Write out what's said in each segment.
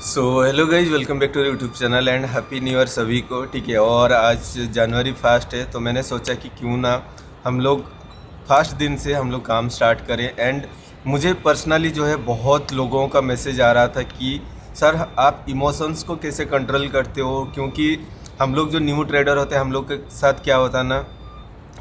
So hello guys, welcome back to YouTube channel and happy new year सभी को। ठीक है, और आज जनवरी फर्स्ट है तो मैंने सोचा कि क्यों ना हम लोग फर्स्ट दिन से हम लोग काम स्टार्ट करें। एंड मुझे पर्सनली जो है बहुत लोगों का मैसेज आ रहा था कि सर आप इमोशंस को कैसे कंट्रोल करते हो, क्योंकि हम लोग जो न्यू ट्रेडर होते हैं हम लोग के साथ क्या होता है ना,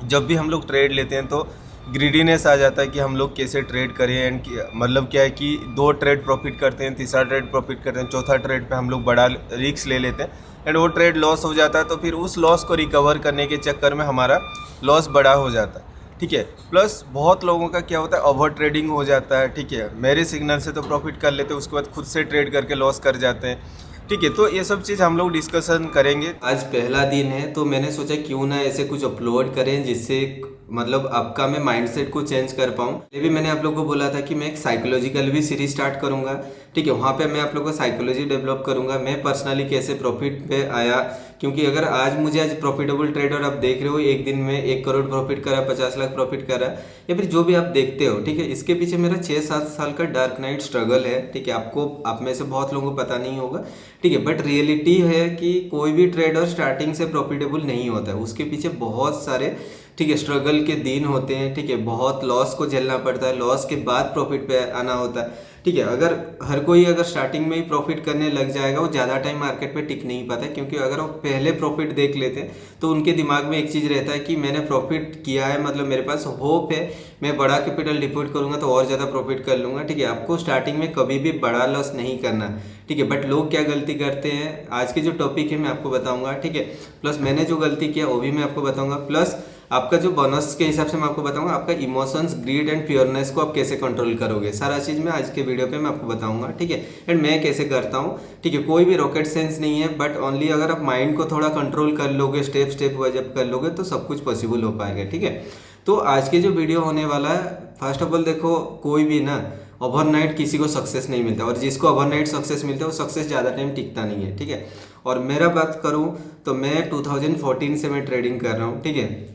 जब भी हम लोग ट्रेड लेते हैं तो ग्रीडीनेस आ जाता है कि हम लोग कैसे ट्रेड करें। एंड मतलब क्या है कि दो ट्रेड प्रॉफिट करते हैं, तीसरा ट्रेड प्रॉफिट करते हैं, चौथा ट्रेड पे हम लोग बड़ा रिस्क ले लेते हैं एंड वो ट्रेड लॉस हो जाता है। तो फिर उस लॉस को रिकवर करने के चक्कर में हमारा लॉस बड़ा हो जाता है। ठीक है, प्लस बहुत लोगों का क्या होता है, ओवर ट्रेडिंग हो जाता है। ठीक है, मेरे सिग्नल से तो प्रॉफिट कर लेते हैं, उसके बाद खुद से ट्रेड करके लॉस कर जाते हैं। ठीक है, तो ये सब चीज़ हम लोग डिस्कशन करेंगे। आज पहला दिन है तो मैंने सोचा क्यों ना ऐसे कुछ अपलोड करें जिससे मतलब आपका मैं माइंडसेट को चेंज कर पाऊँ। ये भी मैंने आप लोगों को बोला था कि मैं एक साइकोलॉजिकल भी सीरीज स्टार्ट करूँगा। ठीक है, वहाँ पे मैं आप लोगों को साइकोलॉजी डेवलप करूँगा, मैं पर्सनली कैसे प्रॉफिट पे आया। क्योंकि अगर आज प्रॉफिटेबल ट्रेडर आप देख रहे हो, एक दिन में 1 करोड़ प्रॉफिट करा, 50 लाख प्रॉफिट करा, या फिर जो भी आप देखते हो, ठीक है, इसके पीछे मेरा 6-7 साल का डार्क नाइट स्ट्रगल है। ठीक है, आपको आप में से बहुत लोगों को पता नहीं होगा। ठीक है, बट रियलिटी है कि कोई भी ट्रेडर स्टार्टिंग से प्रॉफिटेबल नहीं होता है, उसके पीछे बहुत सारे ठीक है स्ट्रगल के दिन होते हैं। ठीक है, बहुत लॉस को झेलना पड़ता है, लॉस के बाद प्रॉफिट पे आना होता है। ठीक है, अगर हर कोई अगर स्टार्टिंग में ही प्रॉफिट करने लग जाएगा, वो ज़्यादा टाइम मार्केट पे टिक नहीं पाता है। क्योंकि अगर वो पहले प्रॉफिट देख लेते हैं तो उनके दिमाग में एक चीज़ रहता है कि मैंने प्रॉफिट किया है, मतलब मेरे पास होप है, मैं बड़ा कैपिटल डिपॉजिट करूंगा तो और ज़्यादा प्रॉफिट कर लूँगा। ठीक है, आपको स्टार्टिंग में कभी भी बड़ा लॉस नहीं करना। ठीक है, बट लोग क्या गलती करते हैं, आज की जो टॉपिक है मैं आपको बताऊंगा। ठीक है, प्लस मैंने जो गलती किया वो भी मैं आपको बताऊंगा, प्लस आपका जो बोनस के हिसाब से मैं आपको बताऊंगा आपका इमोशंस, ग्रीड एंड प्योरनेस को आप कैसे कंट्रोल करोगे। सारा चीज़ मैं आज के वीडियो पे मैं आपको बताऊंगा। ठीक है, एंड मैं कैसे करता हूँ। ठीक है, कोई भी रॉकेट साइंस नहीं है, बट ओनली अगर आप माइंड को थोड़ा कंट्रोल कर लोगे, स्टेप स्टेप वाइज आप कर लोगे तो सब कुछ पॉसिबल हो पाएगा। ठीक है, तो आज के जो वीडियो होने वाला है, फर्स्ट ऑफ ऑल देखो, कोई भी ना ओवरनाइट किसी को सक्सेस नहीं मिलता, और जिसको ओवरनाइट सक्सेस मिलता है वो सक्सेस ज़्यादा टाइम टिकता नहीं है। ठीक है, और मेरा बात करूँ तो मैं 2014 से मैं ट्रेडिंग कर रहा हूँ। ठीक है,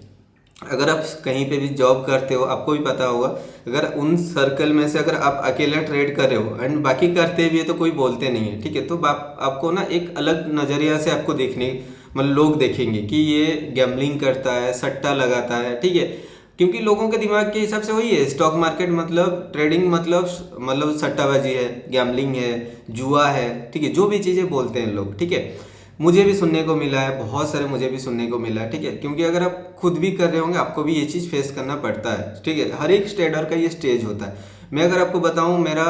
अगर आप कहीं पे भी जॉब करते हो आपको भी पता होगा, अगर उन सर्कल में से अगर आप अकेला ट्रेड कर रहे हो एंड बाकी करते भी है तो कोई बोलते नहीं है। ठीक है, तो आपको ना एक अलग नज़रिया से आपको देखने मतलब लोग देखेंगे कि ये गैम्बलिंग करता है, सट्टा लगाता है। ठीक है, क्योंकि लोगों के दिमाग के हिसाब से वही है, स्टॉक मार्केट मतलब ट्रेडिंग मतलब सट्टाबाजी है, गैम्बलिंग है, जुआ है। ठीक है, जो भी चीज़ें बोलते हैं लोग। ठीक है, मुझे भी सुनने को मिला है, बहुत सारे मुझे भी सुनने को मिला है। ठीक है, क्योंकि अगर आप खुद भी कर रहे होंगे आपको भी ये चीज़ फेस करना पड़ता है। ठीक है, हर एक ट्रेडर का ये स्टेज होता है। मैं अगर आपको बताऊं, मेरा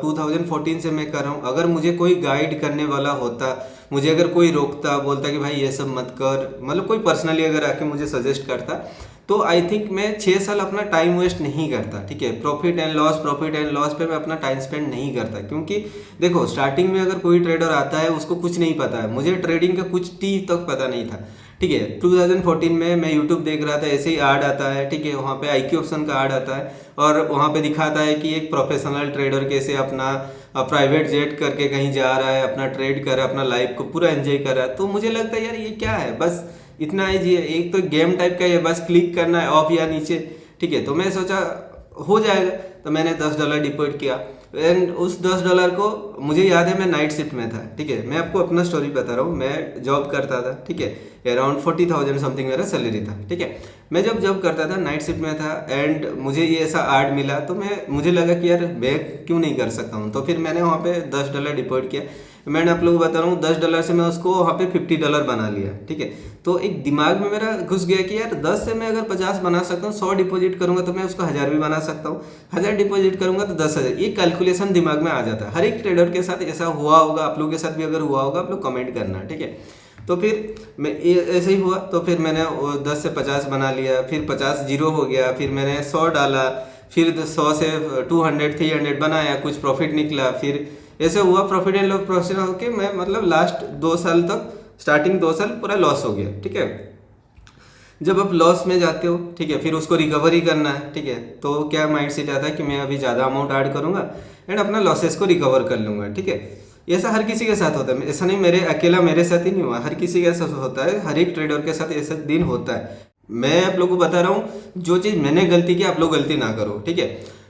2014 से मैं कर रहा हूं। अगर मुझे कोई गाइड करने वाला होता, मुझे अगर कोई रोकता, बोलता कि भाई ये सब मत कर, मतलब कोई पर्सनली अगर आके मुझे सजेस्ट करता, तो आई थिंक मैं 6 साल अपना टाइम वेस्ट नहीं करता। ठीक है, प्रॉफिट एंड लॉस पे मैं अपना टाइम स्पेंड नहीं करता। क्योंकि देखो, स्टार्टिंग में अगर कोई ट्रेडर आता है उसको कुछ नहीं पता है, मुझे ट्रेडिंग का कुछ टी तक पता नहीं था। ठीक है, 2014 में मैं यूट्यूब देख रहा था, ऐसे ही ऐड आता है। ठीक है, वहाँ पे IQ ऑप्शन का ऐड आता है और वहाँ पे दिखाता है कि एक प्रोफेशनल ट्रेडर कैसे अपना प्राइवेट जेट करके कहीं जा रहा है, अपना ट्रेड कर रहा है, अपना लाइफ को पूरा एंजॉय कर रहा है। तो मुझे लगता है यार ये क्या है, बस इतना ही है, एक तो गेम टाइप का है, बस क्लिक करना है ऑफ या नीचे। ठीक है, तो मैं सोचा हो जाएगा, तो मैंने $10 डिपॉजिट किया एंड उस $10 को मुझे याद है मैं नाइट शिफ्ट में था। ठीक है, मैं आपको अपना स्टोरी बता रहा हूँ, मैं जॉब करता था। ठीक है, अराउंड 40,000 समथिंग मेरा सैलरी था। ठीक है, मैं जब जॉब करता था, नाइट शिफ्ट में था एंड मुझे ये ऐसा ऐड मिला, तो मुझे लगा कि यार मैं क्यों नहीं कर सकता हूँ। तो फिर मैंने वहाँ पे $10 डिपॉजिट किया। मैंने आप लोगों को बता रहा हूँ, $10 से मैं उसको वहाँ पे $50 बना लिया। ठीक है, तो एक दिमाग में मेरा घुस गया कि यार 10 से मैं अगर 50 बना सकता हूँ, 100 डिपॉजिट करूंगा तो मैं उसको 1000 भी बना सकता हूँ, 1000 डिपॉजिट करूंगा तो 10,000। ये कैलकुलेशन दिमाग में आ जाता है। हर एक ट्रेडर के साथ ऐसा हुआ होगा, आप लोगों के साथ भी अगर हुआ होगा आप लोग कमेंट करना। ठीक है, तो फिर मैं ऐसे ही हुआ, तो फिर मैंने 10 से 50 बना लिया, फिर 50 जीरो हो गया, फिर मैंने 100 डाला, फिर 100 से 200 300 बनाया, कुछ प्रॉफिट निकला, फिर ऐसे हुआ प्रॉफिट एंड लॉस प्रोफेशनल होके मैं मतलब लास्ट 2 साल तक, स्टार्टिंग 2 साल पूरा लॉस हो गया। ठीक है, जब आप लॉस में जाते हो, ठीक है, फिर उसको रिकवरी करना है। ठीक है, तो क्या माइंड सेट आता है कि मैं अभी ज़्यादा अमाउंट ऐड करूंगा एंड अपना लॉसेस को रिकवर कर लूंगा। ठीक है, ऐसा हर किसी के साथ होता है, ऐसा नहीं मेरे साथ ही नहीं हुआ, हर किसी के साथ होता है, हर एक ट्रेडर के साथ ऐसा दिन होता है। मैं आप लोगों को बता रहा हूँ, जो चीज़ मैंने गलती की आप लोग गलती ना करो। ठीक है,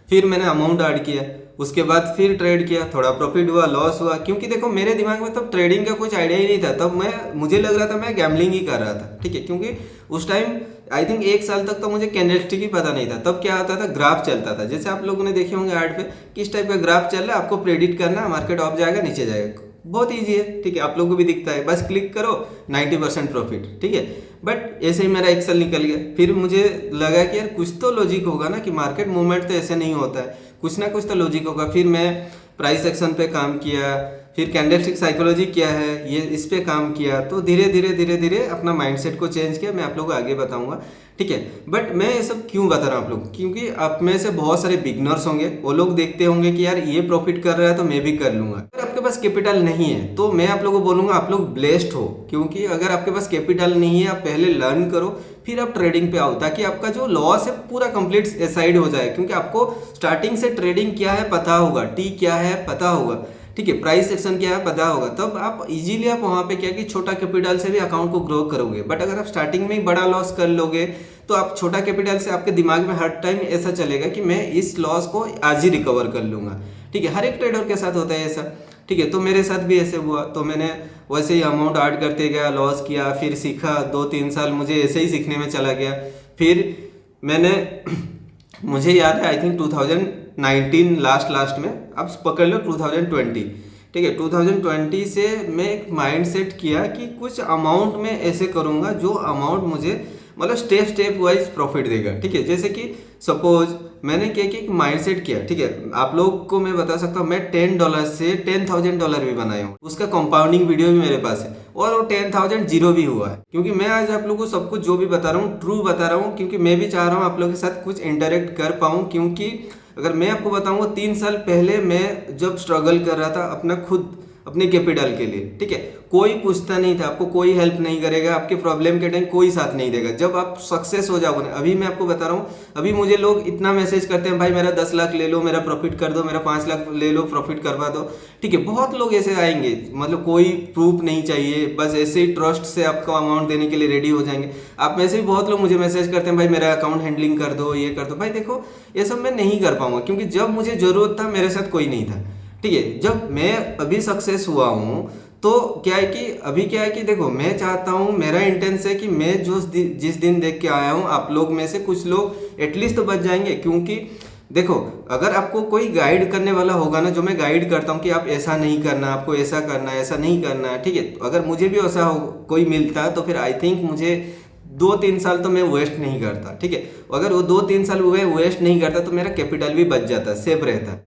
फिर मैंने अमाउंट ऐड किया, उसके बाद फिर ट्रेड किया, थोड़ा प्रॉफिट हुआ, लॉस हुआ, क्योंकि देखो मेरे दिमाग में तब ट्रेडिंग का कुछ आइडिया ही नहीं था। तब मुझे लग रहा था मैं गैम्बलिंग ही कर रहा था, ठीक है। क्योंकि उस टाइम आई थिंक 1 साल तक तो मुझे कैंडलस्टिक ही पता नहीं था। तब क्या होता था, ग्राफ चलता था, जैसे आप लोगों ने देखे होंगे ऐड पे, किस टाइप का ग्राफ चल रहा है, आपको प्रेडिक्ट करना है, मार्केट अप जाएगा नीचे जाएगा, बहुत ईजी है, ठीक है। आप लोगों को भी दिखता है, बस क्लिक करो 90% प्रॉफिट, ठीक है। बट ऐसे ही मेरा 1 साल निकल गया। फिर मुझे लगा कि यार कुछ तो लॉजिक होगा ना, कि मार्केट मूवमेंट तो ऐसे नहीं होता है, कुछ ना कुछ तो लॉजिक होगा। फिर मैं प्राइस एक्शन पे काम किया, फिर कैंडलस्टिक साइकोलॉजी क्या है ये इस पे काम किया। तो धीरे धीरे अपना माइंडसेट को चेंज किया। मैं आप लोगों को आगे बताऊंगा, ठीक है। बट मैं ये सब क्यों बता रहा हूँ आप लोग, क्योंकि आप में से बहुत सारे बिगनर्स होंगे, वो लोग देखते होंगे कि यार ये प्रॉफिट कर रहा है तो मैं भी कर लूंगा। अगर आपके पास कैपिटल नहीं है तो मैं आप लोगों को बोलूंगा आप लोग ब्लेस्ड हो, क्योंकि अगर आपके पास कैपिटल नहीं है, आप पहले लर्न करो, फिर आप ट्रेडिंग पे आओ, ताकि आपका जो लॉस है पूरा कंप्लीट साइड हो जाए। क्योंकि आपको स्टार्टिंग से ट्रेडिंग क्या है पता होगा, टी क्या है पता होगा, ठीक है, प्राइस एक्शन क्या है पता होगा, तब आप इजीली आप वहाँ पे क्या कि छोटा कैपिटल से भी अकाउंट को ग्रो करोगे। बट अगर आप स्टार्टिंग में ही बड़ा लॉस कर लोगे तो आप छोटा कैपिटल से आपके दिमाग में हर टाइम ऐसा चलेगा कि मैं इस लॉस को आज ही रिकवर कर लूंगा, ठीक है। हर एक ट्रेडर के साथ होता है ऐसा, ठीक है। तो मेरे साथ भी ऐसे हुआ, तो मैंने वैसे ही अमाउंट ऐड करते गया, लॉस किया, फिर सीखा। 2-3 साल मुझे ऐसे ही सीखने में चला गया। फिर मैंने मुझे याद है आई थिंक 2019 लास्ट में, अब पकड़ लो 2020, ठीक है। 2020 से मैं एक माइंड सेट किया कि कुछ अमाउंट में ऐसे करूँगा जो अमाउंट मुझे मतलब स्टेप वाइज प्रॉफिट देगा, ठीक है। जैसे कि सपोज मैंने क्या कि एक माइंडसेट किया, ठीक है। आप लोग को मैं बता सकता हूँ, मैं $10 से $10,000 भी बनाया हूँ। उसका कंपाउंडिंग वीडियो भी मेरे पास है, और वो 10,000 जीरो भी हुआ है। क्योंकि मैं आज आप लोगों को सब कुछ जो भी बता रहा हूँ ट्रू बता रहा हूँ, क्योंकि मैं भी चाह रहा हूँ आप लोगों के साथ कुछ इंटरेक्ट कर पाऊँ। क्योंकि अगर मैं आपको बताऊँगा 3 साल पहले मैं जब स्ट्रगल कर रहा था अपना खुद अपने कैपिटल के लिए, ठीक है, कोई पूछता नहीं था, आपको कोई हेल्प नहीं करेगा, आपके प्रॉब्लम के टाइम कोई साथ नहीं देगा। जब आप सक्सेस हो जाओगे, अभी मैं आपको बता रहा हूँ, अभी मुझे लोग इतना मैसेज करते हैं, भाई मेरा 10 लाख ले लो, मेरा प्रॉफिट कर दो, मेरा 5 लाख ले लो, प्रॉफिट करवा दो, ठीक है। बहुत लोग ऐसे आएंगे, मतलब कोई प्रूफ नहीं चाहिए, बस ऐसे ही ट्रस्ट से आपको अमाउंट देने के लिए रेडी हो जाएंगे। आप में से भी बहुत लोग मुझे मैसेज करते हैं, भाई मेरा अकाउंट हैंडलिंग कर दो, ये कर दो। भाई देखो ये सब मैं नहीं कर पाऊंगा, क्योंकि जब मुझे जरूरत था मेरे साथ कोई नहीं था, ठीक है। जब मैं अभी सक्सेस हुआ हूँ तो क्या है कि अभी क्या है कि देखो मैं चाहता हूँ, मेरा इंटेंस है कि मैं जिस दिन देख के आया हूँ आप लोग में से कुछ लोग एटलीस्ट तो बच जाएंगे। क्योंकि देखो अगर आपको कोई गाइड करने वाला होगा ना, जो मैं गाइड करता हूँ कि आप ऐसा नहीं करना, आपको ऐसा करना है, ऐसा नहीं करना है, ठीक है। अगर मुझे भी ऐसा कोई मिलता तो फिर आई थिंक मुझे 2-3 साल तो मैं वेस्ट नहीं करता, ठीक है। अगर वो 2-3 साल हुए वेस्ट नहीं करता तो मेरा कैपिटल भी बच जाता, सेफ रहता।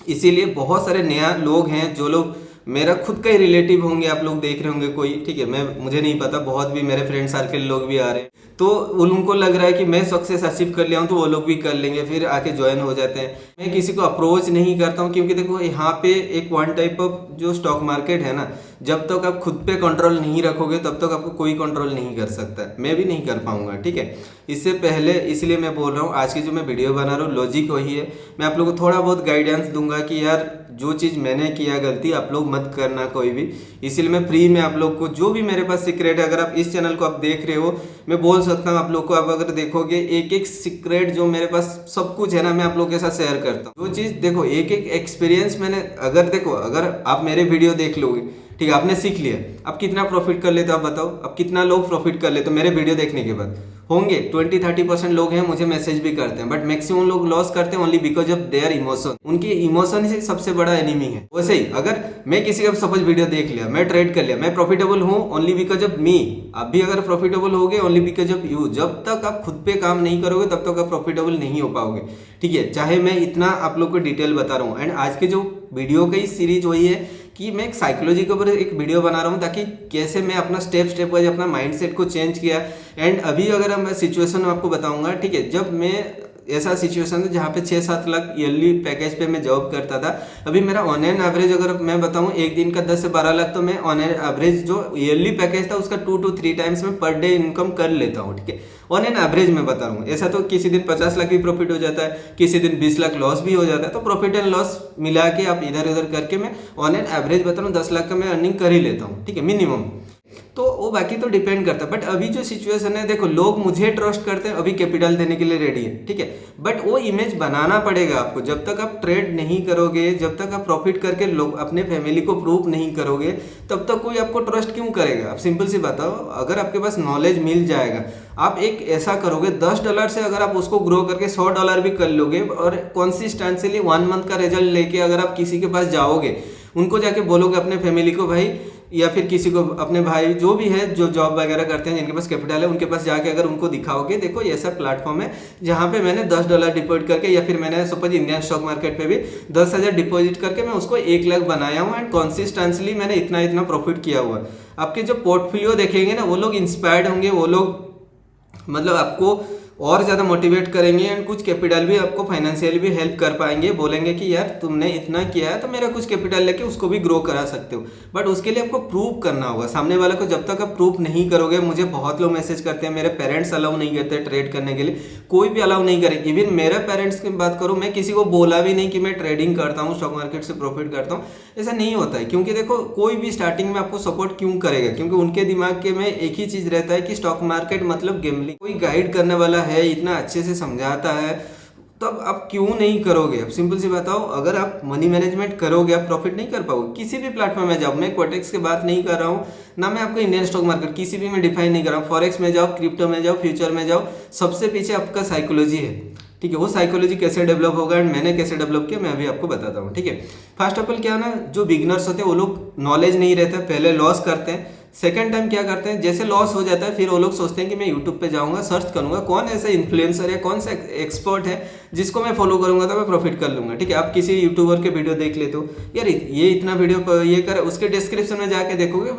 इसीलिए बहुत सारे नया लोग हैं, जो लोग मेरा खुद का ही रिलेटिव होंगे, आप लोग देख रहे होंगे कोई, ठीक है, मुझे नहीं पता, बहुत भी मेरे फ्रेंड सर्कल लोग भी आ रहे हैं, तो उनको लग रहा है कि मैं सक्सेस अचीव कर लिया हूँ तो वो लोग भी कर लेंगे, फिर आके ज्वाइन हो जाते हैं। मैं किसी को अप्रोच नहीं करता हूँ, क्योंकि देखो यहाँ पे एक वन टाइप ऑफ जो स्टॉक मार्केट है ना, जब तक आप खुद पे कंट्रोल नहीं रखोगे तब तक आपको कोई कंट्रोल नहीं कर सकता, मैं भी नहीं कर पाऊंगा, ठीक है। इससे पहले इसलिए मैं बोल रहा हूँ, आज की जो मैं वीडियो बना रहा हूँ लॉजिक वही है, मैं आप लोगों को थोड़ा बहुत गाइडेंस दूंगा कि यार जो चीज़ मैंने किया गलती आप लोग मत करना कोई भी। इसीलिए मैं फ्री में आप लोग को जो भी मेरे पास सीक्रेट है, अगर आप इस चैनल को आप देख रहे हो, मैं बोल सकता हूँ आप लोग को, आप अगर देखोगे एक एक सीक्रेट जो मेरे पास सब कुछ है ना, मैं आप लोगों के साथ शेयर करता हूँ। जो चीज़ देखो एक एक एक्सपीरियंस मैंने, अगर आप मेरे वीडियो देख लोगे, ठीक है, आपने सीख लिया, आप कितना प्रॉफिट कर लेते हो आप बताओ, अब कितना लोग प्रॉफिट कर लेते हो मेरे वीडियो देखने के बाद? होंगे 20-30% लोग हैं, मुझे मैसेज भी करते हैं, बट मैक्सिमम लोग लॉस करते हैं only because of their emotion. उनकी इमोशन ही सबसे बड़ा एनिमी है। वैसे ही अगर मैं किसी का सपोज वीडियो देख लिया, मैं ट्रेड कर लिया, मैं प्रॉफिटेबल हूँ ओनली बिकॉज ऑफ मी, आप भी अगर प्रॉफिटेबल होगे ओनली बिकॉज ऑफ यू। जब तक आप खुद पे काम नहीं करोगे तब तक आप प्रॉफिटेबल नहीं हो पाओगे, ठीक है। चाहे मैं इतना आप लोग को डिटेल बता रहा हूँ, एंड आज के जो वीडियो की सीरीज वही है कि मैं एक साइकोलॉजी के ऊपर एक वीडियो बना रहा हूँ, ताकि कैसे मैं अपना स्टेप वाइज अपना माइंडसेट को चेंज किया। एंड अभी अगर मैं सिचुएशन आपको बताऊंगा, ठीक है, जब मैं ऐसा सिचुएशन है जहाँ पे 6-7 लाख ईयरली पैकेज पे मैं जॉब करता था, अभी मेरा ऑन एन एवरेज अगर मैं बताऊँ एक दिन का 10 से 12 लाख, तो मैं ऑन एन एवरेज जो ईयरली पैकेज था उसका 2 to 3 टाइम्स में पर डे इनकम कर लेता हूँ, ठीक है, ऑन एन एवरेज में बता रहा हूँ। ऐसा तो किसी दिन 50 लाख भी प्रॉफिट हो जाता है, किसी दिन 20 लाख लॉस भी हो जाता है, तो प्रॉफिट एंड लॉस मिला के आप इधर उधर करके मैं ऑन एन एवरेज बता रहा हूँ 10 लाख का मैं अर्निंग कर ही लेता हूँ, ठीक है, मिनिमम। तो वो बाकी तो डिपेंड करता है। बट अभी जो सिचुएशन है, देखो लोग मुझे ट्रस्ट करते हैं, अभी कैपिटल देने के लिए रेडी है, ठीक है। बट वो इमेज बनाना पड़ेगा आपको। जब तक आप ट्रेड नहीं करोगे, जब तक आप प्रॉफिट करके लोग अपने फैमिली को प्रूव नहीं करोगे, तब तक कोई आपको ट्रस्ट क्यों करेगा। आप सिंपल सी बताओ, अगर आपके पास नॉलेज मिल जाएगा, आप एक ऐसा करोगे $10 से अगर आप उसको ग्रो करके $100 भी कर लोगे और कंसिस्टेंटली 1 मंथ का रिजल्ट लेके अगर आप किसी के पास जाओगे, उनको जाके बोलोगे अपने फैमिली को भाई, या फिर किसी को अपने भाई जो भी है जो जॉब वगैरह करते हैं जिनके पास कैपिटल है, उनके पास जाके अगर उनको दिखाओगे, देखो ये ऐसा प्लेटफॉर्म है जहाँ पे मैंने $10 डिपॉजिट करके, या फिर मैंने सपोज इंडियन स्टॉक मार्केट पे भी 10,000 डिपॉजिट करके मैं उसको 1 लाख बनाया हूँ एंड कंसिस्टेंटली मैंने इतना इतना प्रॉफिट किया हुआ है। आपके जो पोर्टफोलियो देखेंगे ना, वो लोग इंस्पायर्ड होंगे, वो लोग मतलब आपको और ज़्यादा मोटिवेट करेंगे एंड कुछ कैपिटल भी आपको फाइनेंशियली भी हेल्प कर पाएंगे, बोलेंगे कि यार तुमने इतना किया है तो मेरा कुछ कैपिटल लेके उसको भी ग्रो करा सकते हो। बट उसके लिए आपको प्रूव करना होगा सामने वाले को। जब तक आप प्रूव नहीं करोगे, मुझे बहुत लोग मैसेज करते हैं, मेरे पेरेंट्स अलाउ नहीं करते ट्रेड करने के लिए, कोई भी अलाउ नहीं करे। इवन मेरे पेरेंट्स की बात करूँ, मैं किसी को बोला भी नहीं कि मैं ट्रेडिंग करता हूँ, स्टॉक मार्केट से प्रॉफिट करता हूँ, ऐसा नहीं होता है। क्योंकि देखो कोई भी स्टार्टिंग में आपको सपोर्ट क्यों करेगा, क्योंकि उनके दिमाग के में एक ही चीज़ रहता है कि स्टॉक मार्केट मतलब गेमलिंग। कोई गाइड करने वाला है, इतना अच्छे से समझाता है, तब आप क्यों नहीं करोगे। अब सिंपल सी बताओ, अगर आप मनी मैनेजमेंट करोगे, आप प्रॉफिट नहीं कर पाओगे। किसी भी प्लेटफॉर्म में जाओ, मैं क्वाटेक्स की बात नहीं कर रहा हूँ ना, मैं आपको इंडियन स्टॉक मार्केट किसी भी में डिफाइन नहीं कर रहा हूँ। फॉरेक्स में जाओ, क्रिप्टो में जाओ, फ्यूचर में जाओ, सबसे पीछे आपका साइकोलॉजी है, ठीक है। वो साइकोलॉजी कैसे डेवलप होगा एंड मैंने कैसे डेवलप किया, मैं अभी आपको बताता हूँ, ठीक है। फर्स्ट ऑफ ऑल क्या है ना, जो बिगनर्स होते हैं वो लोग नॉलेज नहीं रहता, पहले लॉस करते हैं। सेकंड टाइम क्या करते हैं, जैसे लॉस हो जाता है फिर वो लोग सोचते हैं कि मैं यूट्यूब पे जाऊंगा, सर्च करूंगा कौन ऐसा इन्फ्लुएंसर है, कौन सा एक्सपर्ट है जिसको मैं फॉलो करूंगा तो मैं प्रॉफिट कर लूंगा, ठीक है। आप किसी यूट्यूबर के वीडियो देख लेते हो, यार ये इतना वीडियो ये कर, उसके डिस्क्रिप्शन में जाके देखोगे,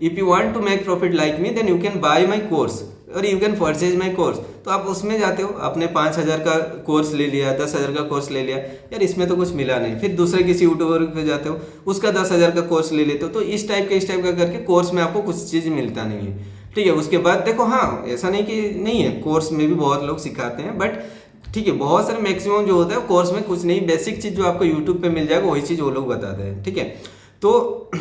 if you want to make profit like me then you can buy my course और you can purchase my course. तो आप उसमें जाते हो, आपने 5,000 का कोर्स ले लिया, 10,000 का कोर्स ले लिया, यार इसमें तो कुछ मिला नहीं। फिर दूसरे किसी यूट्यूबर पे जाते हो, उसका 10,000 का कोर्स ले लेते हो। तो इस टाइप का करके कोर्स में आपको कुछ चीज़ मिलता नहीं है, ठीक है। उसके बाद देखो, हाँ ऐसा नहीं कि नहीं है, कोर्स में भी बहुत लोग सिखाते हैं, बट ठीक है, बहुत सारे मैक्सिमम जो होता है कोर्स में कुछ नहीं, बेसिक चीज़ जो आपको यूट्यूब पे मिल जाएगा वही चीज़ वो लोग बताते हैं, ठीक है। तो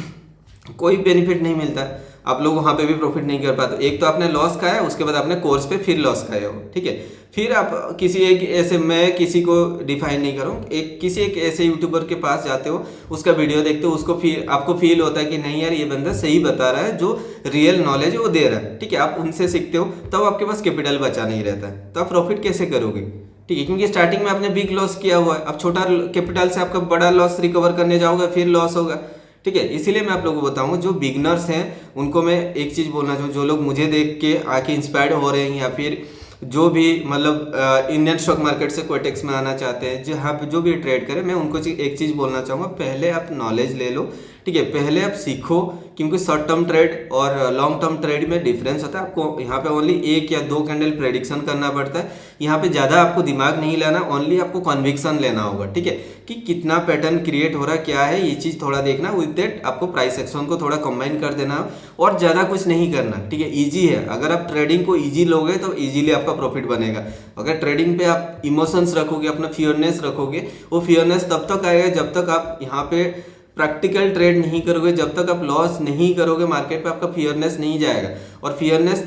कोई बेनिफिट नहीं मिलता है, आप लोग वहाँ पे भी प्रॉफिट नहीं कर पाते। एक तो आपने लॉस खाया, उसके बाद आपने कोर्स पे फिर लॉस खाया हो, ठीक है। फिर आप किसी एक ऐसे, मैं किसी को डिफाइन नहीं करूँ, किसी एक ऐसे यूट्यूबर के पास जाते हो, उसका वीडियो देखते हो, उसको फिर आपको फील होता है कि नहीं यार ये बंदा सही बता रहा है, जो रियल नॉलेज है वो दे रहा है, ठीक है। आप उनसे सीखते हो, तब आपके पास कैपिटल बचा नहीं रहता है, तो आप प्रॉफिट कैसे करोगे, ठीक है। क्योंकि स्टार्टिंग में आपने बिग लॉस किया हुआ है, अब छोटा कैपिटल से आपका बड़ा लॉस रिकवर करने जाओगे फिर लॉस होगा, ठीक है। इसीलिए मैं आप लोगों को बताऊंगा, जो बिगनर्स हैं उनको मैं एक चीज़ बोलना चाहूँ, जो लोग मुझे देख के आके इंस्पायर्ड हो रहे हैं, या फिर जो भी मतलब इंडियन स्टॉक मार्केट से क्वाटेक्स में आना चाहते हैं, जहाँ पे जो भी ट्रेड करें, मैं उनको एक चीज़ बोलना चाहूँगा, पहले आप नॉलेज ले लो, ठीक है। पहले आप सीखो, क्योंकि शॉर्ट टर्म ट्रेड और लॉन्ग टर्म ट्रेड में डिफरेंस होता है। आपको यहाँ पे ओनली 1 या 2 कैंडल प्रेडिक्शन करना पड़ता है, यहाँ पे ज़्यादा आपको दिमाग नहीं लेना, ओनली आपको कन्विक्शन लेना होगा, ठीक है, कि कितना पैटर्न क्रिएट हो रहा है, क्या है, ये चीज़ थोड़ा देखना। विद दैट आपको प्राइस एक्शन को थोड़ा कंबाइन कर देना और ज़्यादा कुछ नहीं करना, ठीक है। ईजी है, अगर आप ट्रेडिंग को ईजी लोगे तो ईजिली आपका प्रॉफिट बनेगा। अगर ट्रेडिंग पे आप इमोशंस रखोगे, अपना फियरनेस रखोगे, वो फियरनेस तब तक आएगा जब तक आप यहाँ पे प्रैक्टिकल ट्रेड नहीं करोगे, जब तक आप लॉस नहीं करोगे मार्केट पे, आपका फियरनेस नहीं जाएगा। और फियरनेस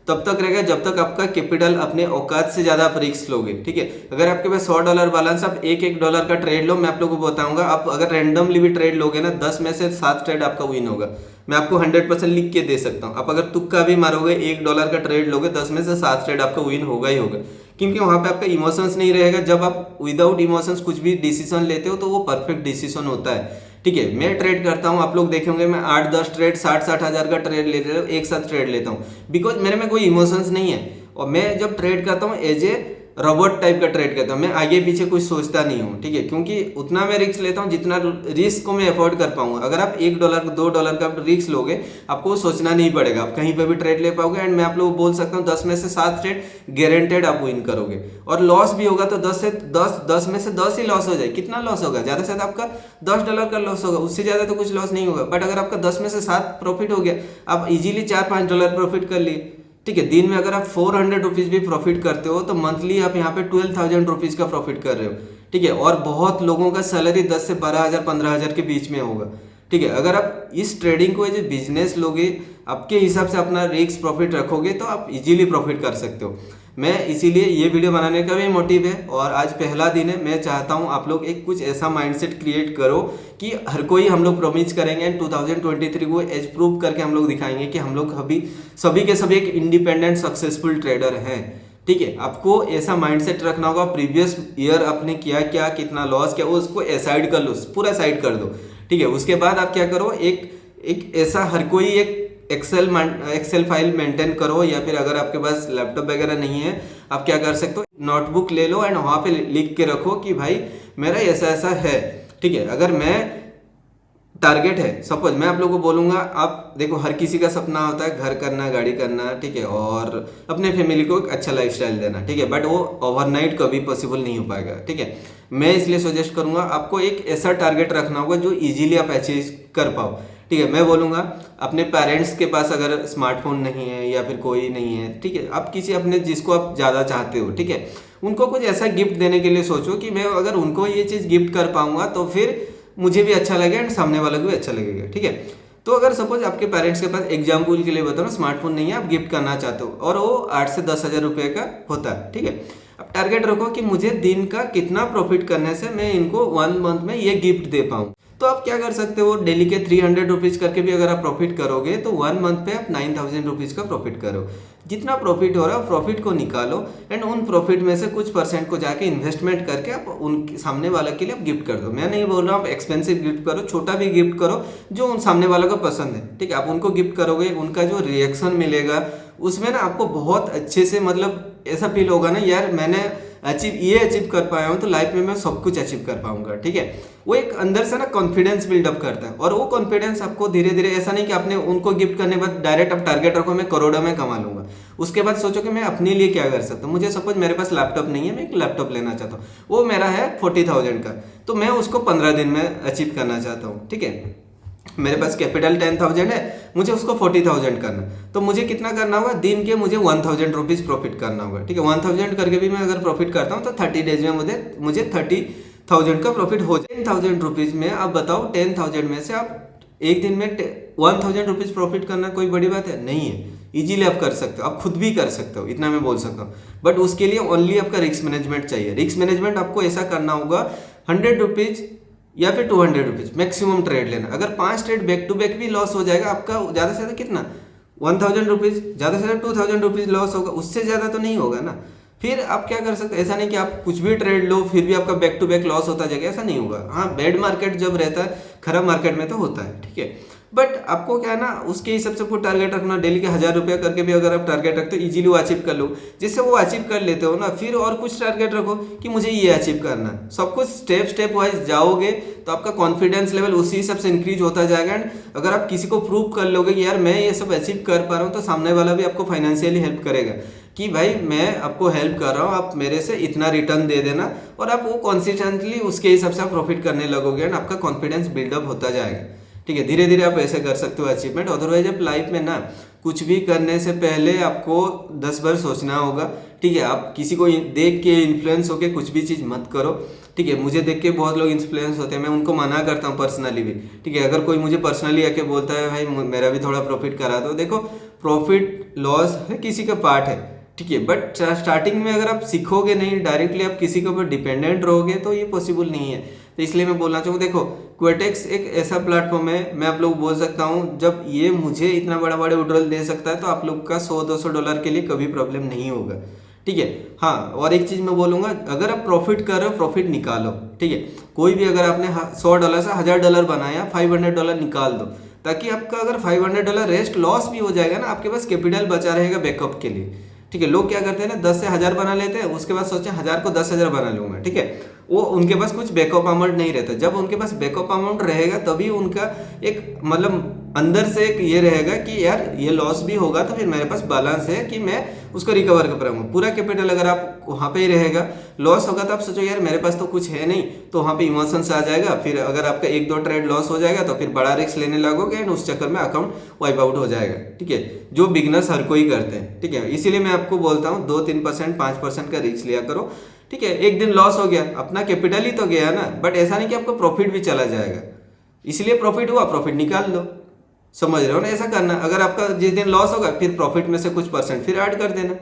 तब तक रहेगा जब तक आपका कैपिटल अपने औकात से ज़्यादा आप रिस्क लोगे, ठीक है। अगर आपके पास $100 बैलेंस, आप एक $1 का ट्रेड लो, मैं आप लोगों को बताऊंगा, आप अगर रैंडमली भी ट्रेड लोगे ना, 10 में से 7 ट्रेड आपका विन होगा। मैं आपको 100% लिख के दे सकता हूँ। आप अगर तुक्का भी मारोगे, $1 का ट्रेड लोगे, 10 में से 7 ट्रेड आपका विन होगा ही होगा, क्योंकि वहाँ पे आपका इमोशंस नहीं रहेगा। जब आप विदाउट इमोशंस कुछ भी डिसीजन लेते हो तो वो परफेक्ट डिसीजन होता है, ठीक है। मैं ट्रेड करता हूँ, आप लोग देखेंगे मैं 8-10 ट्रेड 60-60 हज़ार का ट्रेड ले रहा हूँ, एक साथ ट्रेड लेता हूँ, बिकॉज मेरे में कोई इमोशंस नहीं है। और मैं जब ट्रेड करता हूँ एज ए रोबोट टाइप का ट्रेड करता हूँ, मैं आगे पीछे कुछ सोचता नहीं हूँ, ठीक है, क्योंकि उतना मैं रिस्क लेता हूँ जितना रिस्क को मैं अफोर्ड कर पाऊंगा। अगर आप $1 $2 का रिस्क लोगे, आपको सोचना नहीं पड़ेगा, आप कहीं पर भी ट्रेड ले पाओगे। एंड मैं आप लोग बोल सकता हूँ 10 में से 7 ट्रेड गारंटेड आप विन करोगे। और लॉस भी होगा तो 10 में से 10 ही लॉस हो जाए। कितना लॉस होगा? ज़्यादा से ज़्यादा आपका $10 का लॉस होगा, उससे ज़्यादा तो कुछ लॉस नहीं होगा। बट अगर आपका 10 में से 7 प्रॉफिट हो गया, आप इजीली $4-5 प्रॉफिट कर लिए, ठीक है। दिन में अगर आप 400 रुपीज़ भी प्रॉफिट करते हो तो मंथली आप यहाँ पे 12,000 रुपीज़ का प्रॉफिट कर रहे हो, ठीक है। और बहुत लोगों का सैलरी 10 से 12,000 15,000 के बीच में होगा, ठीक है। अगर आप इस ट्रेडिंग को एज ए बिजनेस लोगे, आपके हिसाब से अपना रिस्क प्रॉफिट रखोगे तो आप इजीली प्रॉफिट कर सकते हो। मैं इसीलिए ये वीडियो बनाने का भी मोटिव है, और आज पहला दिन है। मैं चाहता हूँ आप लोग एक कुछ ऐसा माइंडसेट क्रिएट करो कि हर कोई हम लोग प्रॉमिस करेंगे एंड 2023 को एज प्रूव करके हम लोग दिखाएंगे कि हम लोग अभी सभी के सभी एक इंडिपेंडेंट सक्सेसफुल ट्रेडर हैं। ठीक है, आपको ऐसा माइंडसेट रखना होगा। प्रीवियस ईयर आपने किया क्या, कितना लॉस किया, उसको साइड कर लो, पूरा साइड कर दो। ठीक है, उसके बाद आप क्या करो, एक ऐसा हर कोई एक एक्सेल फाइल मेंटेन करो, या फिर अगर आपके पास लैपटॉप वगैरह नहीं है, आप क्या कर सकते हो, नोटबुक ले लो एंड वहाँ पे लिख के रखो कि भाई मेरा ऐसा ऐसा है। ठीक है, अगर मैं टारगेट है, सपोज मैं आप लोगों को बोलूंगा, आप देखो हर किसी का सपना होता है घर करना, गाड़ी करना, ठीक है, और अपने फैमिली को एक अच्छा लाइफस्टाइल देना। ठीक है, बट वो ओवरनाइट कभी पॉसिबल नहीं हो पाएगा। ठीक है, मैं इसलिए सजेस्ट करूंगा आपको एक ऐसा टारगेट रखना होगा जो इजीली आप अचीव कर पाओ। ठीक है, मैं बोलूँगा अपने पेरेंट्स के पास अगर स्मार्टफोन नहीं है या फिर कोई नहीं है, ठीक है, आप किसी अपने जिसको आप ज़्यादा चाहते हो, ठीक है, उनको कुछ ऐसा गिफ्ट देने के लिए सोचो कि मैं अगर उनको ये चीज़ गिफ्ट कर पाऊंगा तो फिर मुझे भी अच्छा लगेगा एंड सामने वाले को भी अच्छा लगेगा। ठीक है, तो अगर सपोज आपके पेरेंट्स के पास एग्जाम्पल के लिए बताओ ना, स्मार्टफोन नहीं है, आप गिफ्ट करना चाहते हो और वो 8 से 10 हज़ार रुपये का होता है। ठीक है, अब टारगेट रखो कि मुझे दिन का कितना प्रॉफिट करने से मैं इनको 1 मंथ में ये गिफ्ट दे पाऊँ। तो आप क्या कर सकते हो, डेली के 300 रुपीज़ करके भी अगर आप प्रॉफिट करोगे तो 1 मंथ पे आप 9000 रुपीज़ का प्रॉफिट करो। जितना प्रॉफिट हो रहा है प्रॉफिट को निकालो एंड उन प्रॉफिट में से कुछ परसेंट को जाके इन्वेस्टमेंट करके आप उन सामने वाले के लिए आप गिफ्ट कर दो। मैं नहीं बोल रहा हूँ आप एक्सपेंसिव गिफ्ट करो, छोटा भी गिफ्ट करो जो उन सामने वाले को पसंद है। ठीक है, आप उनको गिफ्ट करोगे, उनका जो रिएक्शन मिलेगा उसमें ना आपको बहुत अच्छे से, मतलब ऐसा फील होगा ना, यार मैंने अचीव कर पाया हूँ तो लाइफ में मैं सब कुछ अचीव कर पाऊंगा। ठीक है, वो एक अंदर से ना कॉन्फिडेंस बिल्डअप करता है, और वो कॉन्फिडेंस आपको धीरे धीरे, ऐसा नहीं कि आपने उनको गिफ्ट करने के बाद डायरेक्ट आप टारगेट रखो मैं करोड़ों में कमा लूंगा। उसके बाद सोचो कि मैं अपने लिए क्या कर सकता हूँ। मुझे सपोज मेरे पास लैपटॉप नहीं है, मैं एक लैपटॉप लेना चाहता हूँ, वो मेरा है 40,000 का, तो मैं उसको 15 दिन में अचीव करना चाहता हूँ। ठीक है, मेरे पास कैपिटल 10,000 है, मुझे उसको 40,000 करना, तो मुझे कितना करना होगा, दिन के मुझे 1000 रुपीज़ प्रॉफिट करना होगा। ठीक है, 1000 करके भी मैं अगर प्रॉफिट करता हूँ तो 30 डेज में मुझे 30,000 का प्रॉफिट हो जाए। 10,000 रुपीज़ में आप बताओ, 10,000 में से आप एक दिन में 1000 रुपीज़ प्रॉफिट करना कोई बड़ी बात है नहीं है, इजीली आप कर सकते हो, आप खुद भी कर सकते हो, इतना मैं बोल सकता हूँ। बट उसके लिए ओनली आपका रिस्क मैनेजमेंट चाहिए। रिस्क मैनेजमेंट आपको ऐसा करना होगा, 100 रुपीज़ या फिर 200 रुपीज़ मैक्सिमम ट्रेड लेना। अगर 5 ट्रेड बैक टू बैक भी लॉस हो जाएगा आपका, ज़्यादा से ज़्यादा कितना, 1000 रुपीज़, ज़्यादा से ज़्यादा 2000 रुपीज़ लॉस होगा, उससे ज़्यादा तो नहीं होगा ना। फिर आप क्या कर सकते हैं, ऐसा नहीं कि आप कुछ भी ट्रेड लो फिर भी आपका बैक टू बैक लॉस होता जाएगा, ऐसा नहीं होगा। हाँ, बैड मार्केट जब रहता है, खराब मार्केट में तो होता है। ठीक है, बट आपको क्या है ना, उसके हिसाब से कोई टारगेट रखना, डेली के 1000 रुपये करके भी अगर आप टारगेट रखते हो इजीली वो अचीव कर लो। जिससे वो अचीव कर लेते हो ना, फिर और कुछ टारगेट रखो कि मुझे ये अचीव करना है। सब कुछ स्टेप वाइज जाओगे तो आपका कॉन्फिडेंस लेवल उसी हिसाब से इंक्रीज होता जाएगा। एंड अगर आप किसी को प्रूव कर लोगे कि यार मैं ये सब अचीव कर पा रहा हूँ, तो सामने वाला भी आपको फाइनेंशियली हेल्प करेगा कि भाई मैं आपको हेल्प कर रहा हूँ, आप मेरे से इतना रिटर्न दे देना, और आप वो कॉन्सिस्टेंटली उसके हिसाब से आप प्रॉफिट करने लगोगे एंड आपका कॉन्फिडेंस बिल्डअप होता जाएगा। ठीक है, धीरे धीरे आप ऐसे कर सकते हो अचीवमेंट। अदरवाइज आप लाइफ में ना कुछ भी करने से पहले आपको 10 बार सोचना होगा। ठीक है, आप किसी को देख के इन्फ्लुएंस होके कुछ भी चीज़ मत करो। ठीक है, मुझे देख के बहुत लोग इन्फ्लुएंस होते हैं, मैं उनको मना करता हूँ पर्सनली भी। ठीक है, अगर कोई मुझे पर्सनली आके बोलता है भाई मेरा भी थोड़ा प्रॉफिट करा दो, देखो प्रॉफिट लॉस है किसी का पार्ट है। ठीक है, बट स्टार्टिंग में अगर आप सीखोगे नहीं, डायरेक्टली आप किसी के ऊपर डिपेंडेंट रहोगे तो ये पॉसिबल नहीं है। तो इसलिए मैं बोलना चाहूँ, देखो क्वेटेक्स एक ऐसा प्लेटफॉर्म है, मैं आप लोग बोल सकता हूँ, जब ये मुझे इतना बड़ा विड्रॉल दे सकता है तो आप लोग का $100-200 के लिए कभी प्रॉब्लम नहीं होगा। ठीक है, हाँ, और एक चीज़ मैं बोलूँगा, अगर आप प्रॉफिट कर रहे हो प्रॉफिट निकालो। ठीक है, कोई भी अगर आपने $100 से $1000 बनाया, $500 निकाल दो, ताकि आपका अगर $500 रेस्ट लॉस भी हो जाएगा ना, आपके पास कैपिटल बचा रहेगा बैकअप के लिए। ठीक है, लोग क्या करते हैं ना, 10 से 1000 बना लेते हैं, उसके बाद सोचें 1000 को 10,000 बना लूंगा। ठीक है, वो उनके पास कुछ बैकअप अमाउंट नहीं रहता। जब उनके पास बैकअप अमाउंट रहेगा तभी उनका एक मतलब अंदर से एक ये रहेगा कि यार ये लॉस भी होगा तो फिर मेरे पास बैलेंस है कि मैं उसको रिकवर कर पाऊंगा। पूरा कैपिटल अगर आप वहाँ पे ही रहेगा, लॉस होगा तो आप सोचो यार मेरे पास तो कुछ है नहीं, तो वहाँ पे इमोशंस आ जाएगा। फिर अगर आपका 1-2 ट्रेड लॉस हो जाएगा तो फिर बड़ा रिस्क लेने लगोगे एंड उस चक्कर में अकाउंट वाइप आउट हो जाएगा। ठीक है, जो बिगनर्स हर कोई करते हैं। ठीक है, इसीलिए मैं आपको बोलता हूँ 2-3%, 5% का रिस्क लिया करो। ठीक है, एक दिन लॉस हो गया, अपना कैपिटल ही तो गया ना, बट ऐसा नहीं कि आपका प्रॉफिट भी चला जाएगा। इसलिए प्रॉफिट हुआ, प्रॉफिट निकाल लो, समझ रहे हो ना? ऐसा करना। अगर आपका जिस दिन लॉस होगा फिर प्रॉफिट में से कुछ परसेंट फिर ऐड कर देना।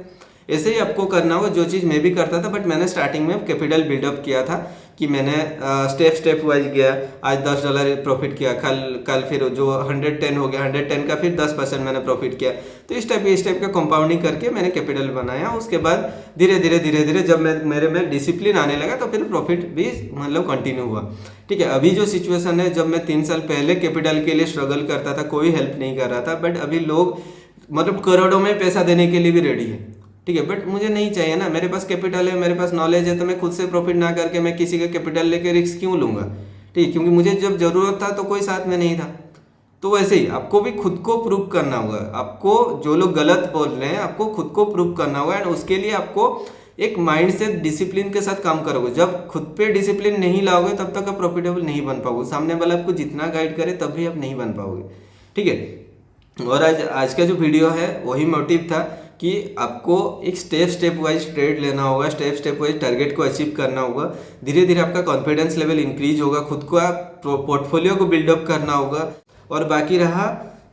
ऐसे ही आपको करना होगा, जो चीज़ मैं भी करता था, बट मैंने स्टार्टिंग में कैपिटल बिल्डअप किया था कि मैंने स्टेप वाइज गया। आज $10 प्रॉफिट किया, कल फिर जो 110 हो गया, 110 का फिर 10% मैंने प्रॉफिट किया। तो इस टाइप का कंपाउंडिंग करके मैंने कैपिटल बनाया। उसके बाद धीरे धीरे जब मेरे में डिसिप्लिन आने लगा तो फिर प्रॉफिट भी मतलब कंटिन्यू हुआ। ठीक है, अभी जो सिचुएशन है, जब मैं 3 साल पहले कैपिटल के लिए स्ट्रगल करता था, कोई हेल्प नहीं कर रहा था, बट अभी लोग मतलब करोड़ों में पैसा देने के लिए भी रेडी है। ठीक है, बट मुझे नहीं चाहिए ना, मेरे पास कैपिटल है, मेरे पास नॉलेज है, तो मैं खुद से प्रॉफिट ना करके मैं किसी का कैपिटल लेके रिस्क क्यों लूंगा? ठीक है, क्योंकि मुझे जब जरूरत था तो कोई साथ में नहीं था। तो वैसे ही आपको भी खुद को प्रूव करना होगा। आपको जो लोग गलत बोल रहे हैं, आपको खुद को प्रूव करना होगा, एंड उसके लिए आपको एक माइंड से डिसिप्लिन के साथ काम करोगे। जब खुद पे डिसिप्लिन नहीं लाओगे तब तक आप प्रॉफिटेबल नहीं बन पाओगे। सामने वाला आपको जितना गाइड करे तब भी आप नहीं बन पाओगे। ठीक है, और आज का जो वीडियो है वही मोटिव था कि आपको एक स्टेप वाइज ट्रेड लेना होगा, स्टेप वाइज टारगेट को अचीव करना होगा। धीरे धीरे आपका कॉन्फिडेंस लेवल इंक्रीज होगा, खुद को आप पोर्टफोलियो को बिल्डअप करना होगा। और बाकी रहा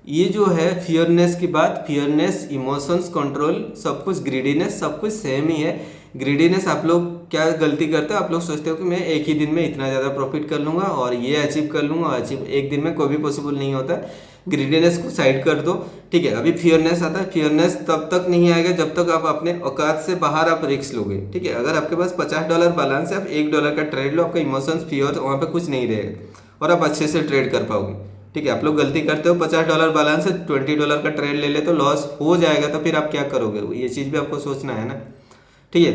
ये जो है फियरनेस की बात, फियरनेस, इमोशंस कंट्रोल, सब कुछ, ग्रीडीनेस, सब कुछ सेम ही है। ग्रीडीनेस, आप लोग क्या गलती करते हो? आप लोग सोचते हो कि मैं एक ही दिन में इतना ज़्यादा प्रॉफिट कर लूँगा और ये अचीव कर लूँगा। अचीव एक दिन में कोई भी पॉसिबल नहीं होता। ग्रीडीनेस को साइड कर दो। ठीक है, अभी फियरनेस आता है। फियरनेस तब तक नहीं आएगा जब तक आप अपने औकात से बाहर आप रिस्क लोगे। ठीक है, अगर आपके पास $50 बैलेंस है, आप $1 का ट्रेड लो, आपका इमोशंस, फियर, वहाँ पे कुछ नहीं रहेगा और आप अच्छे से ट्रेड कर पाओगे। ठीक है, आप लोग गलती करते हो, $50 बैलेंस है, $20 का ट्रेड ले ले तो लॉस हो जाएगा, तो फिर आप क्या करोगे? ये चीज़ भी आपको सोचना है ना। ठीक है,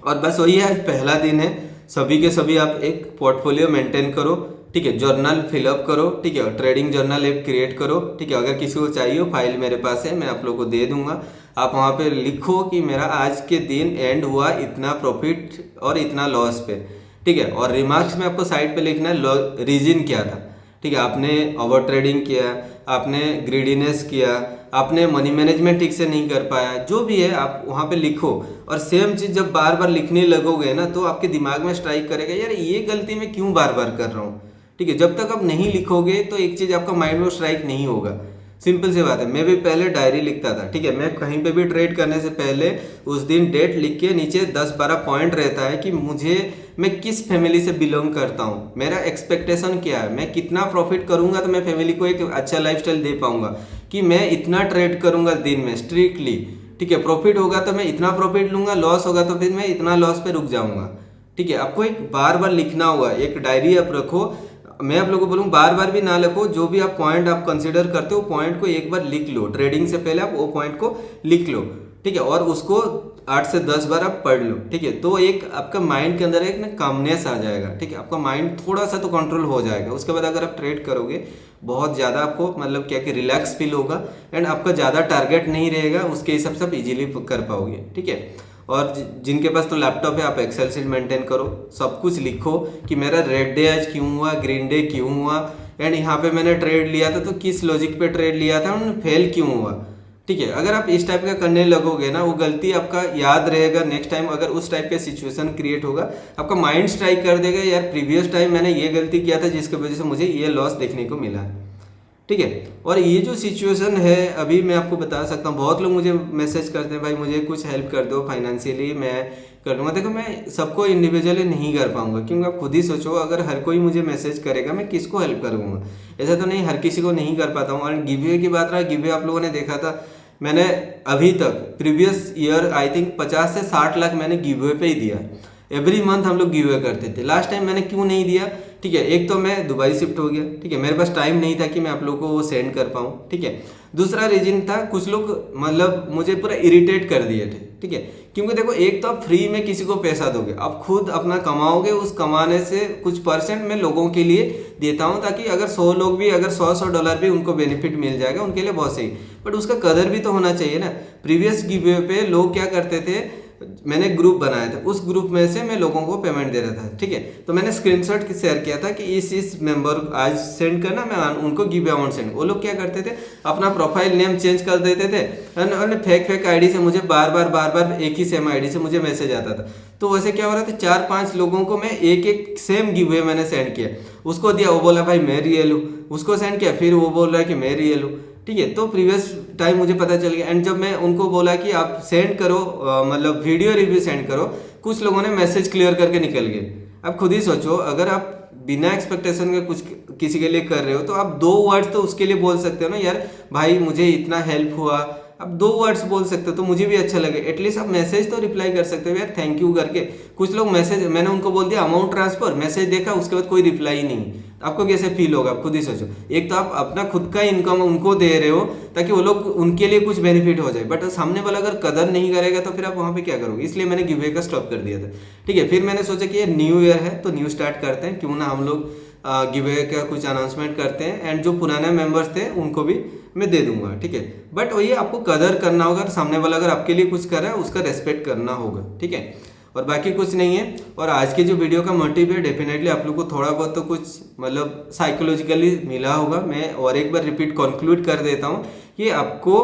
और बस वही है, आज पहला दिन है। सभी के सभी आप एक पोर्टफोलियो मेंटेन करो। ठीक है, जर्नल फिलअप करो। ठीक है, ट्रेडिंग जर्नल ऐप क्रिएट करो। ठीक है, अगर किसी को चाहिए हो, फाइल मेरे पास है, मैं आप लोग को दे दूंगा। आप वहाँ पे लिखो कि मेरा आज के दिन एंड हुआ इतना प्रॉफिट और इतना लॉस पे। ठीक है, और रिमार्क्स में आपको साइड पे लिखना है रीजन क्या था। ठीक है, आपने ओवर ट्रेडिंग किया, आपने ग्रीडीनेस किया, आपने मनी मैनेजमेंट ठीक से नहीं कर पाया, जो भी है आप वहाँ पे लिखो। और सेम चीज़ जब बार बार लिखने लगोगे ना तो आपके दिमाग में स्ट्राइक करेगा, यार ये गलती मैं क्यों बार बार कर रहा हूँ। ठीक है, जब तक आप नहीं लिखोगे तो एक चीज़ आपका माइंड में स्ट्राइक नहीं होगा। सिंपल सी बात है। मैं भी पहले डायरी लिखता था। ठीक है, मैं कहीं पे भी ट्रेड करने से पहले उस दिन डेट लिख के नीचे 10-12 पॉइंट रहता है कि मैं किस फैमिली से बिलोंग करता हूँ, मेरा एक्सपेक्टेशन क्या है, मैं कितना प्रॉफिट करूंगा तो मैं फैमिली को एक अच्छा लाइफस्टाइल दे पाऊंगा, कि मैं इतना ट्रेड करूंगा दिन में स्ट्रिक्टली। ठीक है, प्रॉफिट होगा तो मैं इतना प्रॉफिट लूंगा, लॉस होगा तो फिर मैं इतना लॉस पे रुक जाऊंगा। ठीक है, आपको एक बार बार लिखना होगा, एक डायरी आप रखो। मैं आप लोगों को बोलूँ बार बार भी ना लिखो, जो भी आप पॉइंट आप कंसीडर करते हो पॉइंट को एक बार लिख लो। ट्रेडिंग से पहले आप वो पॉइंट को लिख लो। ठीक है, और उसको 8 से 10 बार आप पढ़ लो। ठीक है, तो एक आपका माइंड के अंदर एक ना कामनेस आ जाएगा। ठीक है, आपका माइंड थोड़ा सा तो कंट्रोल हो जाएगा। उसके बाद अगर आप ट्रेड करोगे बहुत ज़्यादा आपको मतलब क्या कि रिलैक्स फील होगा, एंड आपका ज़्यादा टारगेट नहीं रहेगा, उसके हिसाब से आप इजीली कर पाओगे। ठीक है, और जिनके पास तो लैपटॉप है, आप एक्सेल शीट मेंटेन करो, सब कुछ लिखो कि मेरा रेड डे आज क्यों हुआ, ग्रीन डे क्यों हुआ, एंड यहाँ पे मैंने ट्रेड लिया था तो किस लॉजिक पे ट्रेड लिया था, फेल क्यों हुआ। ठीक है, अगर आप इस टाइप का करने लगोगे ना, वो गलती आपका याद रहेगा। नेक्स्ट टाइम अगर उस टाइप का सिचुएशन क्रिएट होगा, आपका माइंड स्ट्राइक कर देगा, यार प्रीवियस टाइम मैंने ये गलती किया था जिसकी वजह से मुझे ये लॉस देखने को मिला। ठीक है, और ये जो सिचुएशन है अभी मैं आपको बता सकता हूँ, बहुत लोग मुझे मैसेज करते हैं, भाई मुझे कुछ हेल्प कर दो फाइनेंशियली, मैं कर दूँगा। देखो, मैं सबको इंडिविजुअली नहीं कर पाऊंगा, क्योंकि आप खुद ही सोचो, अगर हर कोई मुझे मैसेज करेगा मैं किसको हेल्प करूँगा? ऐसा तो नहीं, हर किसी को नहीं कर पाता हूँ। और गिववे की बात रहा, गिववे आप लोगों ने देखा था, मैंने अभी तक प्रीवियस ईयर आई थिंक 50 से 60 लाख मैंने गिववे पे ही दिया। एवरी मंथ हम लोग गिववे करते थे। लास्ट टाइम मैंने क्यों नहीं दिया? ठीक है, एक तो मैं दुबई शिफ्ट हो गया। ठीक है, मेरे पास टाइम नहीं था कि मैं आप लोगों को वो सेंड कर पाऊँ। ठीक है, दूसरा रीजन था, कुछ लोग मतलब मुझे पूरा इरिटेट कर दिए थे। ठीक है, क्योंकि देखो, एक तो आप फ्री में किसी को पैसा दोगे, आप खुद अपना कमाओगे, उस कमाने से कुछ परसेंट मैं लोगों के लिए देता हूँ, ताकि अगर 100 लोग भी, अगर $100 भी उनको बेनिफिट मिल जाएगा, उनके लिए बहुत सही। बट उसका कदर भी तो होना चाहिए ना। प्रीवियस गिववे पे लोग क्या करते थे, मैंने ग्रुप बनाया था, उस ग्रुप में से मैं लोगों को पेमेंट दे रहा था, ठीक है। तो मैंने स्क्रीनशॉट शेयर किया था कि इस मेंबर आज सेंड करना, मैं उनको गिव अमाउंट सेंड। वो लोग क्या करते थे, अपना प्रोफाइल नेम चेंज कर देते थे और फेक आईडी से मुझे बार बार एक ही सेम आईडी से मुझे मैसेज आता था। तो वैसे क्या हो रहा था, 4-5 लोगों को मैं एक सेम गिव अवे मैंने सेंड किया, उसको दिया, वो बोला भाई मैं रियल हूँ, उसको सेंड किया, फिर वो बोल रहा है कि मैं रियल हूँ, ठीक है। तो प्रीवियस टाइम मुझे पता चल गया। एंड जब मैं उनको बोला कि आप सेंड करो, मतलब वीडियो रिव्यू सेंड करो, कुछ लोगों ने मैसेज क्लियर करके निकल गए। अब खुद ही सोचो, अगर आप बिना एक्सपेक्टेशन के कुछ किसी के लिए कर रहे हो तो आप 2 वर्ड्स तो उसके लिए बोल सकते हो ना, यार भाई मुझे इतना हेल्प हुआ, आप 2 वर्ड्स बोल सकते हो तो मुझे भी अच्छा लगे। एटलीस्ट आप मैसेज तो रिप्लाई कर सकते हो यार, थैंक यू करके। कुछ लोग मैसेज, मैंने उनको बोल दिया अमाउंट ट्रांसफर, मैसेज देखा, उसके बाद कोई रिप्लाई नहीं, आपको कैसे फील होगा, आप खुद ही सोचो। एक तो आप अपना खुद का इनकम उनको दे रहे हो ताकि वो लोग, उनके लिए कुछ बेनिफिट हो जाए, बट सामने वाला अगर कदर नहीं करेगा तो फिर आप वहाँ पे क्या करोगे। इसलिए मैंने गिव अवे का स्टॉप कर दिया था, ठीक है। फिर मैंने सोचा कि ये न्यू ईयर है तो न्यू स्टार्ट करते हैं, क्यों ना हम लोग गिव अवे का कुछ अनाउंसमेंट करते हैं। एंड जो पुराने मेंबर्स थे उनको भी मैं दे दूंगा, ठीक है। बट वही आपको कदर करना होगा, सामने वाला अगर आपके लिए कुछ कर रहा है उसका रेस्पेक्ट करना होगा, ठीक है। और बाकी कुछ नहीं है। और आज की जो वीडियो का मोटिव है, डेफिनेटली आप लोग को थोड़ा बहुत तो कुछ मतलब साइकोलॉजिकली मिला होगा। मैं और एक बार रिपीट कंक्लूड कर देता हूँ कि आपको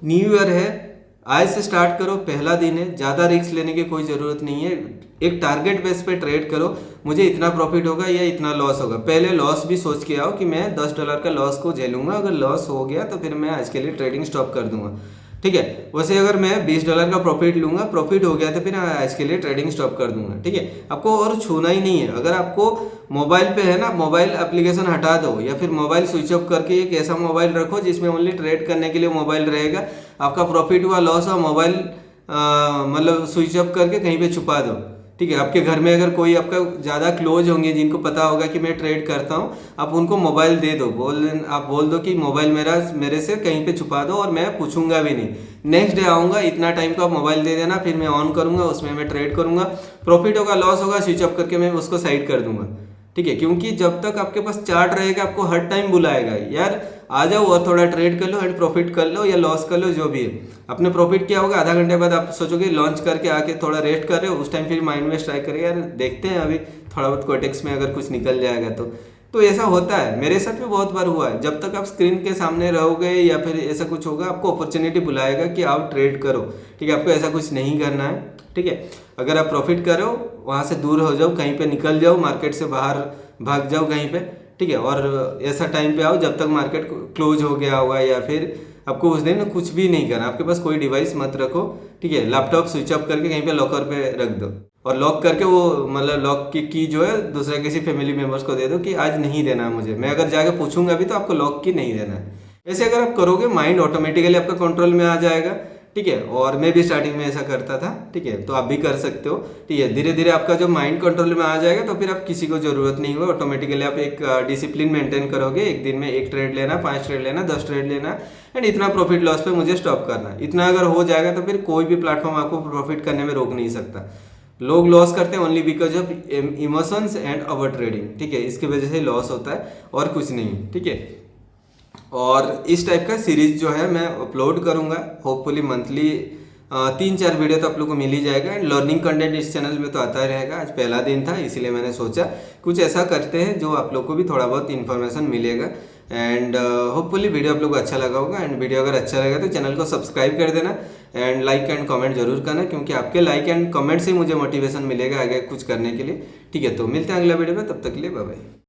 न्यू ईयर है, आज से स्टार्ट करो, पहला दिन है, ज़्यादा रिस्क लेने की कोई ज़रूरत नहीं है। एक टारगेट बेस पे ट्रेड करो, मुझे इतना प्रॉफिट होगा या इतना लॉस होगा। पहले लॉस भी सोच के आओ कि मैं $10 का लॉस को झेलूंगा, अगर लॉस हो गया तो फिर मैं आज के लिए ट्रेडिंग स्टॉप कर दूंगा, ठीक है। वैसे अगर मैं $20 का प्रॉफिट लूंगा, प्रॉफिट हो गया तो फिर आज के लिए ट्रेडिंग स्टॉप कर दूंगा, ठीक है। आपको और छूना ही नहीं है। अगर आपको मोबाइल पे है ना, मोबाइल एप्लीकेशन हटा दो या फिर मोबाइल स्विच ऑफ करके एक ऐसा मोबाइल रखो जिसमें ओनली ट्रेड करने के लिए मोबाइल रहेगा। आपका प्रॉफिट हुआ, लॉस हुआ, मोबाइल मतलब स्विच ऑफ करके कहीं पे छुपा दो, ठीक है। आपके घर में अगर कोई आपका ज़्यादा क्लोज होंगे जिनको पता होगा कि मैं ट्रेड करता हूँ, आप उनको मोबाइल दे दो, आप बोल दो कि मोबाइल मेरे से कहीं पे छुपा दो और मैं पूछूंगा भी नहीं। नेक्स्ट डे आऊँगा, इतना टाइम का मोबाइल दे देना, फिर मैं ऑन करूँगा, उसमें मैं ट्रेड करूँगा, प्रॉफिट होगा, लॉस होगा, स्विच ऑफ करके मैं उसको साइड कर दूंगा, ठीक है। क्योंकि जब तक आपके पास चार्ट रहेगा आपको हर टाइम बुलाएगा, यार आ जाओ और थोड़ा ट्रेड कर लो एंड प्रॉफिट कर लो या लॉस कर लो, जो भी है। अपने प्रॉफिट क्या होगा, आधा घंटे बाद आप सोचोगे लॉन्च करके आके थोड़ा रेस्ट कर रहे हो, उस टाइम फिर माइंड में स्ट्राइक करेगा, यार देखते हैं अभी थोड़ा बहुत कोटेक्स में अगर कुछ निकल जाएगा तो ऐसा होता है। मेरे साथ भी बहुत बार हुआ है। जब तक आप स्क्रीन के सामने रहोगे या फिर ऐसा कुछ होगा, आपको अपॉर्चुनिटी बुलाएगा कि आप ट्रेड करो, ठीक है। आपको ऐसा कुछ नहीं करना है, ठीक है। अगर आप प्रॉफिट करो, वहाँ से दूर हो जाओ, कहीं पे निकल जाओ, मार्केट से बाहर भाग जाओ कहीं पे, ठीक है। और ऐसा टाइम पे आओ जब तक मार्केट क्लोज हो गया होगा, या फिर आपको उस दिन कुछ भी नहीं करना, आपके पास कोई डिवाइस मत रखो, ठीक है। लैपटॉप स्विच ऑफ करके कहीं पे लॉकर पे रख दो और लॉक करके वो मतलब लॉक की की जो है दूसरे किसी फैमिली मेम्बर्स को दे दो कि आज नहीं देना है मुझे, मैं अगर जाके पूछूंगा भी तो आपको लॉक की नहीं देना है। ऐसे अगर आप करोगे, माइंड ऑटोमेटिकली आपका कंट्रोल में आ जाएगा, ठीक है। और मैं भी स्टार्टिंग में ऐसा करता था, ठीक है। तो आप भी कर सकते हो, ठीक है। धीरे धीरे आपका जो माइंड कंट्रोल में आ जाएगा तो फिर आप किसी को जरूरत नहीं होगा, ऑटोमेटिकली आप एक डिसिप्लिन मेंटेन करोगे। एक दिन में 1 ट्रेड लेना, 5 ट्रेड लेना, 10 ट्रेड लेना एंड इतना प्रॉफिट लॉस पे मुझे स्टॉप करना। इतना अगर हो जाएगा तो फिर कोई भी प्लेटफॉर्म आपको प्रॉफिट करने में रोक नहीं सकता। लोग लॉस करते हैं only because of emotions and over trading, ठीक है। इसकी वजह से लॉस होता है और कुछ नहीं, ठीक है। और इस टाइप का सीरीज जो है मैं अपलोड करूंगा, होपफुली मंथली 3-4 वीडियो तो आप लोग को मिल ही जाएगा। एंड लर्निंग कंटेंट इस चैनल में तो आता ही रहेगा। आज पहला दिन था इसीलिए मैंने सोचा कुछ ऐसा करते हैं जो आप लोग को भी थोड़ा बहुत इन्फॉर्मेशन मिलेगा। एंड होपफुली वीडियो आप लोग को अच्छा लगा होगा। एंड वीडियो अगर अच्छा लगा तो चैनल को सब्सक्राइब कर देना एंड लाइक एंड कमेंट जरूर करना, क्योंकि आपके लाइक एंड कमेंट से मुझे मोटिवेशन मिलेगा आगे कुछ करने के लिए, ठीक है। तो मिलते हैं अगला वीडियो में, तब तक के लिए बाय बाय।